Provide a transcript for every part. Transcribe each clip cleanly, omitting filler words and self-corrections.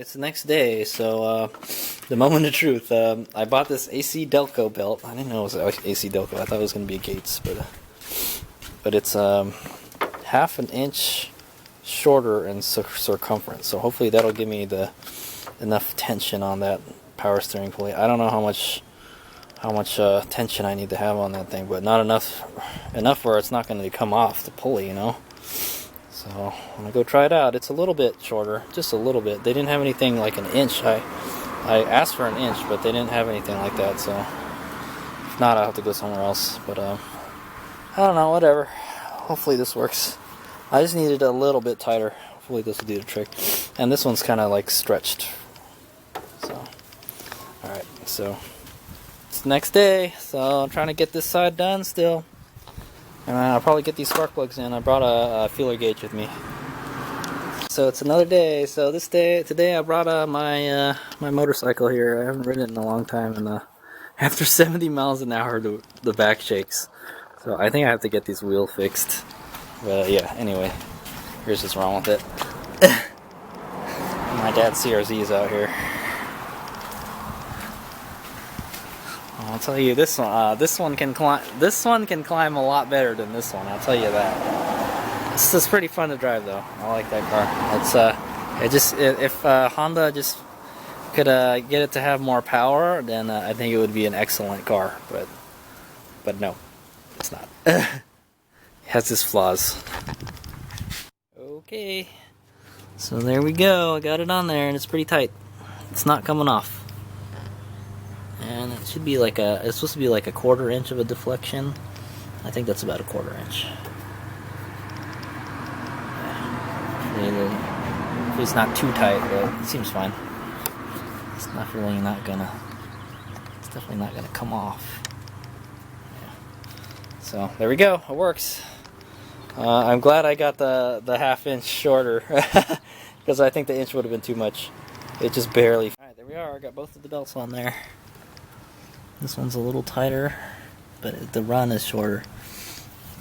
It's the next day, so the moment of truth. I bought this AC Delco belt. I didn't know it was AC Delco. I thought it was going to be a Gates, but it's half an inch shorter in circumference. So hopefully that'll give me enough tension on that power steering pulley. I don't know how much tension I need to have on that thing, but not enough where it's not going to come off the pulley, you know. So I'm gonna go try it out. It's a little bit shorter, just a little bit. They didn't have anything like an inch. I asked for an inch, but they didn't have anything like that. So if not, I'll have to go somewhere else. But I don't know. Whatever. Hopefully this works. I just needed it a little bit tighter. Hopefully this will do the trick. And this one's kind of like stretched. So all right. So it's the next day. So I'm trying to get this side done still. And I'll probably get these spark plugs in. I brought a feeler gauge with me. So it's another day. So today I brought my motorcycle here. I haven't ridden it in a long time, and after 70 miles an hour, the back shakes. So I think I have to get these wheels fixed. But yeah, anyway, here's what's wrong with it. My dad's CRZ is out here. I'll tell you, this one can climb a lot better than this one. I'll tell you that. This is pretty fun to drive, though. I like that car. If Honda just could get it to have more power, then I think it would be an excellent car. But no, it's not. It has its flaws. Okay, so there we go. I got it on there, and it's pretty tight. It's not coming off. And it should be it's supposed to be like a 1/4 inch of a deflection. I think that's about a 1/4 inch. Yeah. It's not too tight, but it seems fine. It's definitely not gonna come off. Yeah. So there we go. It works. I'm glad I got the 1/2 inch shorter because I think the inch would have been too much. It just barely. All right, there we are. I got both of the belts on there. This one's a little tighter, but the run is shorter.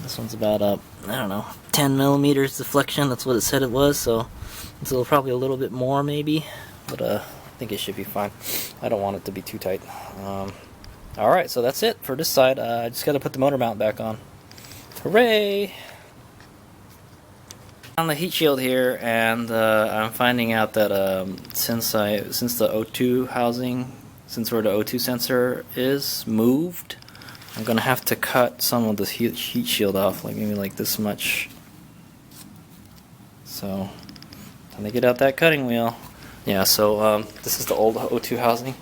This one's about I don't know, 10 millimeters deflection. That's what it said it was. So it's probably a little bit more maybe, but I think it should be fine. I don't want it to be too tight. All right, so that's it for this side. I just got to put the motor mount back on. Hooray! On the heat shield here, and I'm finding out that since the O2 housing. Since where the O2 sensor is moved, I'm gonna have to cut some of the heat shield off, like maybe like this much. So, time to get out that cutting wheel. Yeah, so this is the old O2 housing,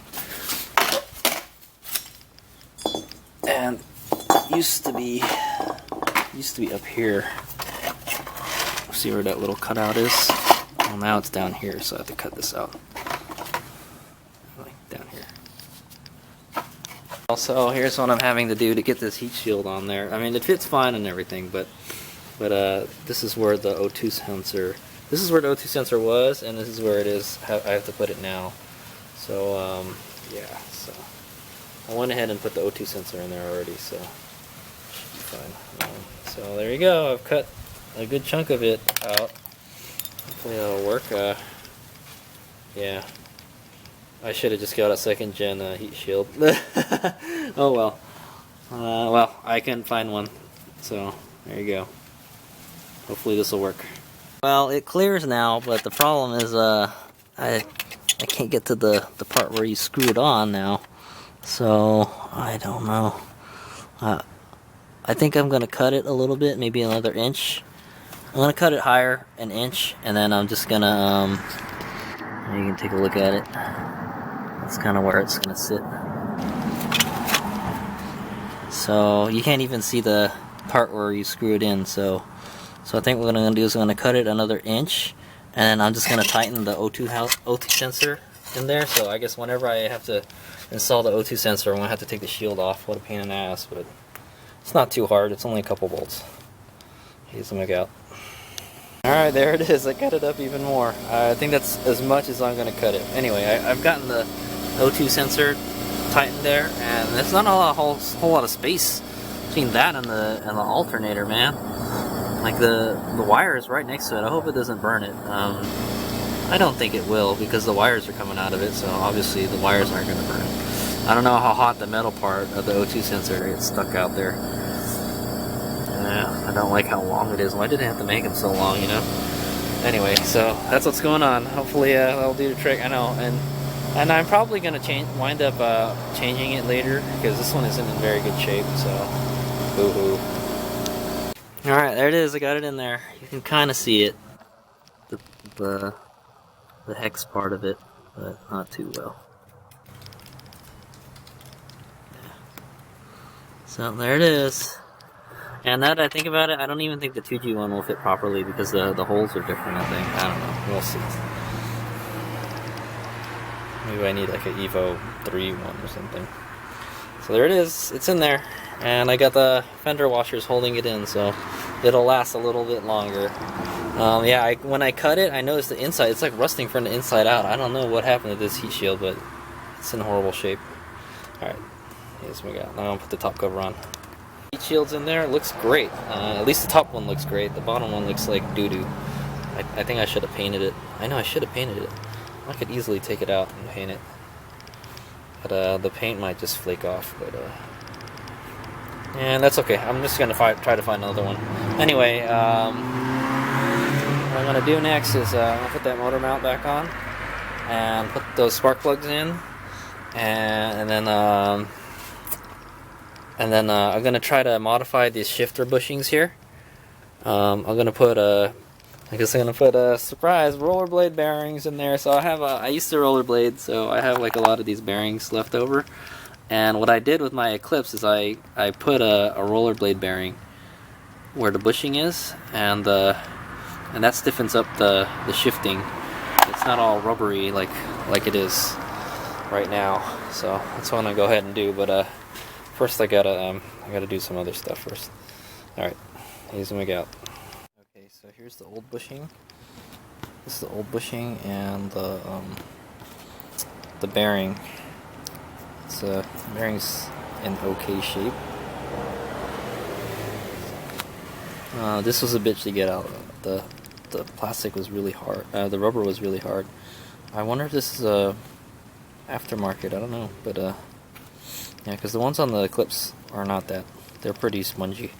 and it used to be up here. See where that little cutout is? Well, now it's down here, so I have to cut this out. Down here. Also, here's what I'm having to do to get this heat shield on there. I mean, it fits fine and everything, but this is where the O2 sensor. This is where the O2 sensor was, and this is where it is. I have to put it now. So yeah. So I went ahead and put the O2 sensor in there already, so should be fine. So there you go. I've cut a good chunk of it out. Hopefully that'll work. Yeah. I should have just got a 2nd gen heat shield. Oh well. Well, I couldn't find one, so there you go. Hopefully this will work. Well, it clears now, but the problem is I can't get to the part where you screw it on now. So I don't know. I think I'm gonna cut it a little bit, maybe another inch. I'm gonna cut it higher, an inch, and then I'm just gonna you can take a look at it. That's kind of where it's going to sit. So you can't even see the part where you screw it in. So I think what I'm going to do is I'm going to cut it another inch, and I'm just going to tighten the O2 sensor in there. So I guess whenever I have to install the O2 sensor, I'm going to have to take the shield off. What a pain in the ass, but it's not too hard. It's only a couple bolts. HadesOmega out. Alright, there it is. I cut it up even more. I think that's as much as I'm going to cut it. Anyway, I've gotten the O2 sensor tightened there, and there's not a whole lot of space between that and the alternator, man. Like the wire is right next to it. I hope it doesn't burn it. I don't think it will, because the wires are coming out of it, so obviously the wires aren't going to burn. I don't know how hot the metal part of the O2 sensor gets stuck out there. I don't like how long it is. Why did they have to make them so long, you know? Anyway, so that's what's going on. Hopefully that'll do the trick. I know, and I'm probably going to wind up changing it later, because this one isn't in very good shape, so boo-hoo. Alright, there it is. I got it in there. You can kind of see it. The hex part of it, but not too well. So there it is. And now that I think about it, I don't even think the 2G one will fit properly because the holes are different, I think. I don't know. We'll see. Maybe I need like an Evo 3 one or something. So there it is. It's in there. And I got the fender washers holding it in, so it'll last a little bit longer. Yeah, when I cut it, I noticed the inside, it's like rusting from the inside out. I don't know what happened to this heat shield, but it's in horrible shape. Alright, here's what we got. Now I'm going to put the top cover on. Heat shield's in there. It looks great. At least the top one looks great. The bottom one looks like doo-doo. I think I should have painted it. I know I should have painted it. I could easily take it out and paint it. But the paint might just flake off. But and that's okay. I'm just going to try to find another one. Anyway, what I'm going to do next is I'm going to put that motor mount back on and put those spark plugs in, and then I'm going to try to modify these shifter bushings here. I'm going to put I guess I'm going to put surprise rollerblade bearings in there. So I used to rollerblade, so I have like a lot of these bearings left over. And what I did with my Eclipse is I put a rollerblade bearing where the bushing is, and that stiffens up the shifting. It's not all rubbery like it is right now. So that's what I'm gonna go ahead and do. But first I gotta do some other stuff first. All right, here's what we got. Okay, so here's the old bushing. This is the old bushing and the bearing. It's the bearing's in okay shape. This was a bitch to get out. The plastic was really hard. The rubber was really hard. I wonder if this is a aftermarket. I don't know, but yeah, because the ones on the Eclipse are not that. They're pretty spongy.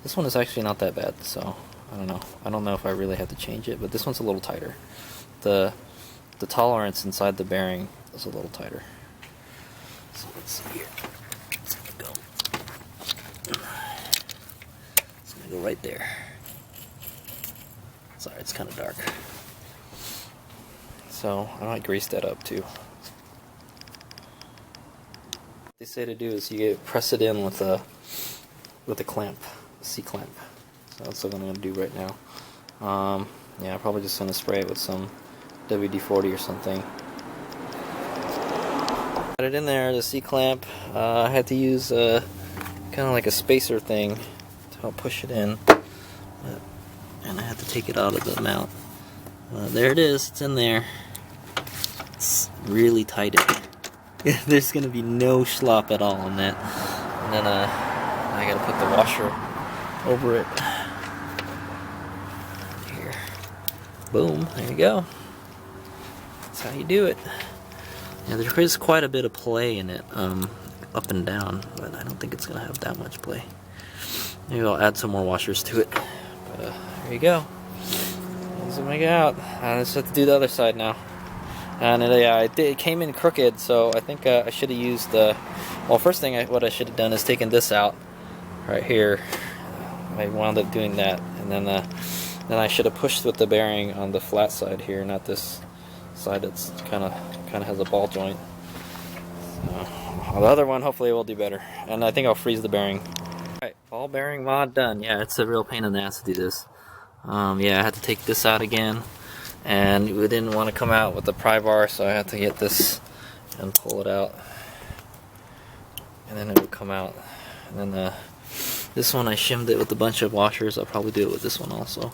This one is actually not that bad. So I don't know. I don't know if I really have to change it, but this one's a little tighter. The tolerance inside the bearing is a little tighter. So let's see here. It's gonna go right there. Sorry, it's kind of dark. So I might grease that up too. What they say to do is you press it in with a clamp, a C-clamp. So that's what I'm gonna do right now. Yeah, I'm probably just gonna spray it with some WD-40 or something. Got it in there, the C-clamp. I had to use kind of like a spacer thing to help push it in, and I had to take it out of the mount. There it is, it's in there. It's really tight in there. There's going to be no slop at all on that. And then I got to put the washer over it. Here. Boom, there you go. That's how you do it. Yeah, there is quite a bit of play in it, up and down, but I don't think it's going to have that much play. Maybe I'll add some more washers to it. But there you go. Here's what I got. Let's have to do the other side now. And it came in crooked, so I think I should have used the... Well, first thing what I should have done is taken this out right here. I wound up doing that, and then I should have pushed with the bearing on the flat side here, not this side that's kind of has a ball joint. So, the other one hopefully will do better, and I think I'll freeze the bearing. Alright, ball bearing mod done. Yeah, it's a real pain in the ass to do this. Yeah, I had to take this out again, and it didn't want to come out with the pry bar, so I had to get this and pull it out, and then it would come out. And then this one I shimmed it with a bunch of washers. I'll probably do it with this one also,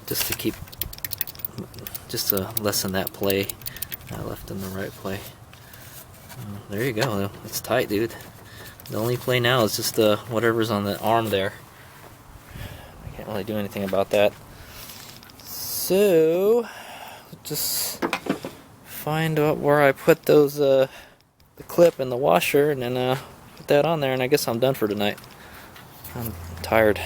just to lessen that play left and the right play. There you go. It's tight, dude. The only play now is just whatever's on the arm there. I can't really do anything about that. So just find out where I put those the clip and the washer, and then put that on there, and I guess I'm done for tonight. I'm tired.